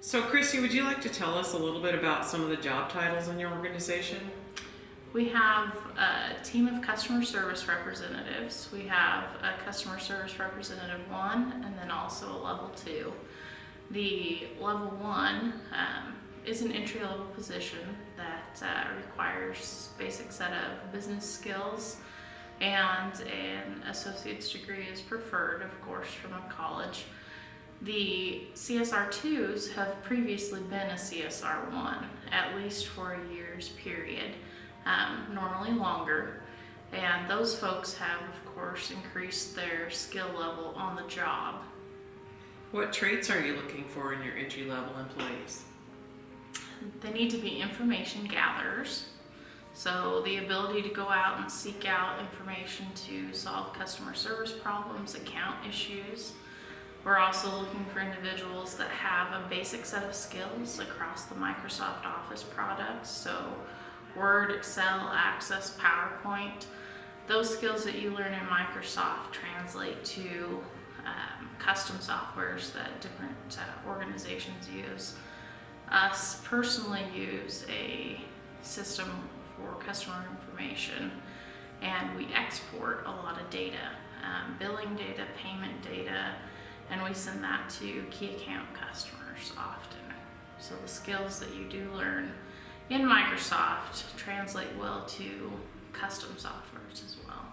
So Christy, would you like to tell us a little bit about some of the job titles in your organization? We have a team of customer service representatives. We have a customer service representative 1 and then also a level 2. The level 1 is an entry-level position that requires basic set of business skills, and an associate's degree is preferred, of course, from a college. The CSR 2s have previously been a CSR 1, at least for a year's period, normally longer, and those folks have, of course, increased their skill level on the job. What traits are you looking for in your entry-level employees? They need to be information gatherers, so the ability to go out and seek out information to solve customer service problems, account issues. We're also looking for individuals that have a basic set of skills across the Microsoft Office products, so Word, Excel, Access, PowerPoint. Those skills that you learn in Microsoft translate to custom softwares that different organizations use. Us personally use a system for customer information, and we export a lot of data, billing data, payment data, and we send that to key account customers often. So the skills that you do learn in Microsoft translate well to custom softwares as well.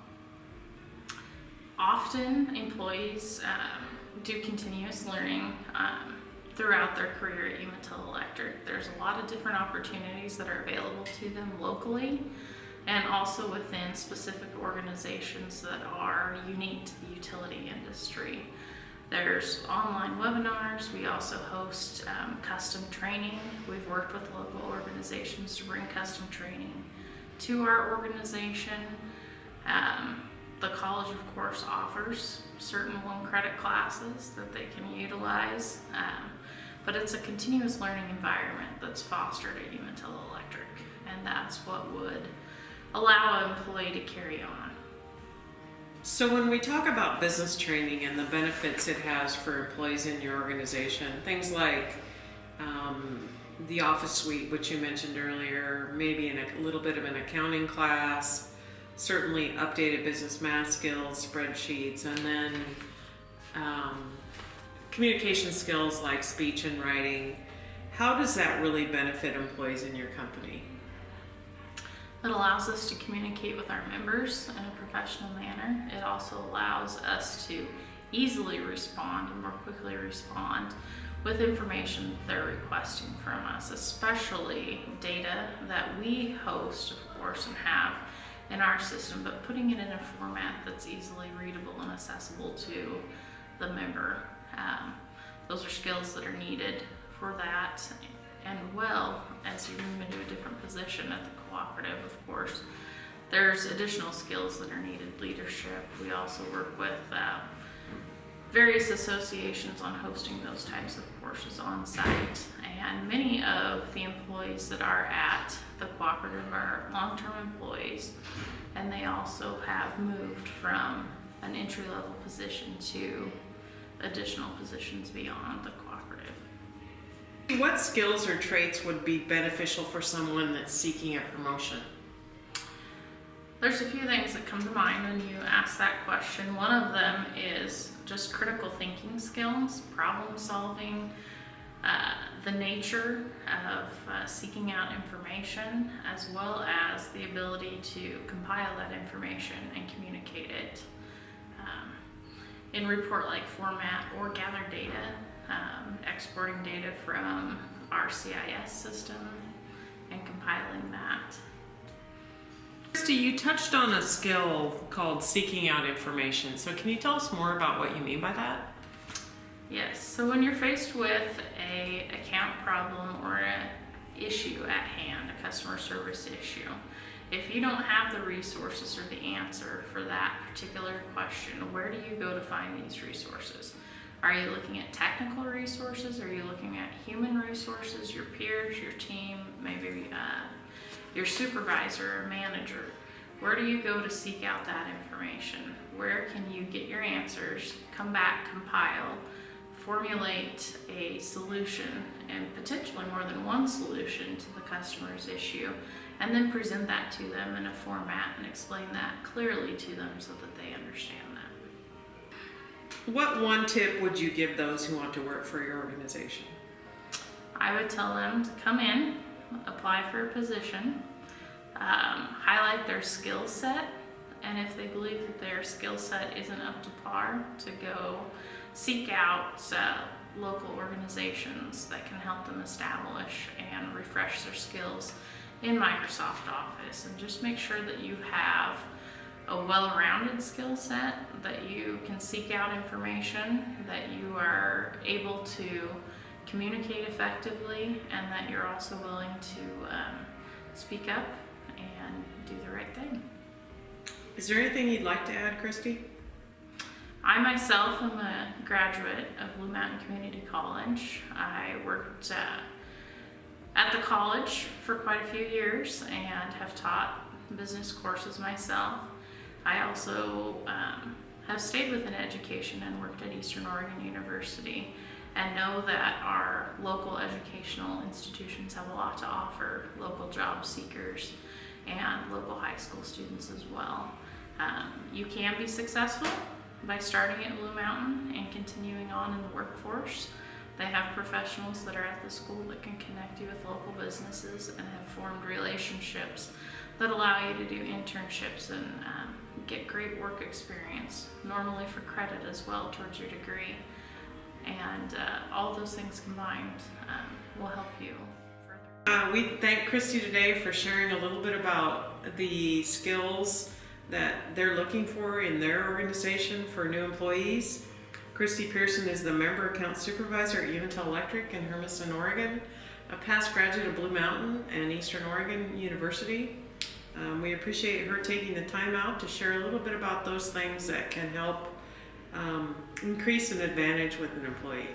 Often employees do continuous learning throughout their career at Untitled Electric. There's a lot of different opportunities that are available to them locally and also within specific organizations that are unique to the utility industry. There's online webinars. We also host custom training. We've worked with local organizations to bring custom training to our organization. The college, of course, offers certain 1-credit classes that they can utilize, but it's a continuous learning environment that's fostered at Untitled Electric, and that's what would allow an employee to carry on. So when we talk about business training and the benefits it has for employees in your organization, things like the Office Suite, which you mentioned earlier, maybe in a little bit of an accounting class, certainly updated business math skills, spreadsheets, and then communication skills like speech and writing. How does that really benefit employees in your company? It allows us to communicate with our members in a professional manner. It also allows us to easily respond and more quickly respond with information that they're requesting from us, especially data that we host, of course, and have in our system, but putting it in a format that's easily readable and accessible to the member. Those are skills that are needed for that. And well, as you move into a different position at the cooperative, of course, there's additional skills that are needed. Leadership. We also work with various associations on hosting those types of courses on site. And many of the employees that are at the cooperative are long-term employees, and they also have moved from an entry-level position to additional positions beyond the cooperative. What skills or traits would be beneficial for someone that's seeking a promotion? There's a few things that come to mind when you ask that question. One of them is just critical thinking skills, problem solving, the nature of seeking out information, as well as the ability to compile that information and communicate it in report-like format or gather data, exporting data from our CIS system and compiling that. Christy, you touched on a skill called seeking out information. So can you tell us more about what you mean by that? Yes, so when you're faced with an account problem or an issue at hand, a customer service issue, if you don't have the resources or the answer for that particular question, where do you go to find these resources? Are you looking at technical resources? Are you looking at human resources, your peers, your team, maybe your supervisor or manager? Where do you go to seek out that information? Where can you get your answers, come back, compile, formulate a solution solution and potentially more than one solution to the customer's issue, and then present that to them in a format and explain that clearly to them so that they understand that. What one tip would you give those who want to work for your organization? I would tell them to come in, apply for a position, highlight their skill set, and if they believe that their skill set isn't up to par, to go seek out local organizations that can help them establish and refresh their skills in Microsoft Office, and just make sure that you have a well-rounded skill set, that you can seek out information, that you are able to communicate effectively, and that you're also willing to speak up and do the right thing. Is there anything you'd like to add, Christy? I myself am a graduate of Blue Mountain Community College. I worked at the college for quite a few years and have taught business courses myself. I also have stayed within education and worked at Eastern Oregon University, and know that our local educational institutions have a lot to offer local job seekers and local high school students as well. You can be successful by starting at Blue Mountain and continuing on in the workforce. They have professionals that are at the school that can connect you with local businesses and have formed relationships that allow you to do internships and get great work experience, normally for credit as well towards your degree. And all those things combined will help you further. We thank Christy today for sharing a little bit about the skills that they're looking for in their organization for new employees. Christy Pearson is the Member Account Supervisor at Untitled Electric in Hermiston, Oregon, a past graduate of Blue Mountain and Eastern Oregon University. We appreciate her taking the time out to share a little bit about those things that can help increase an advantage with an employee.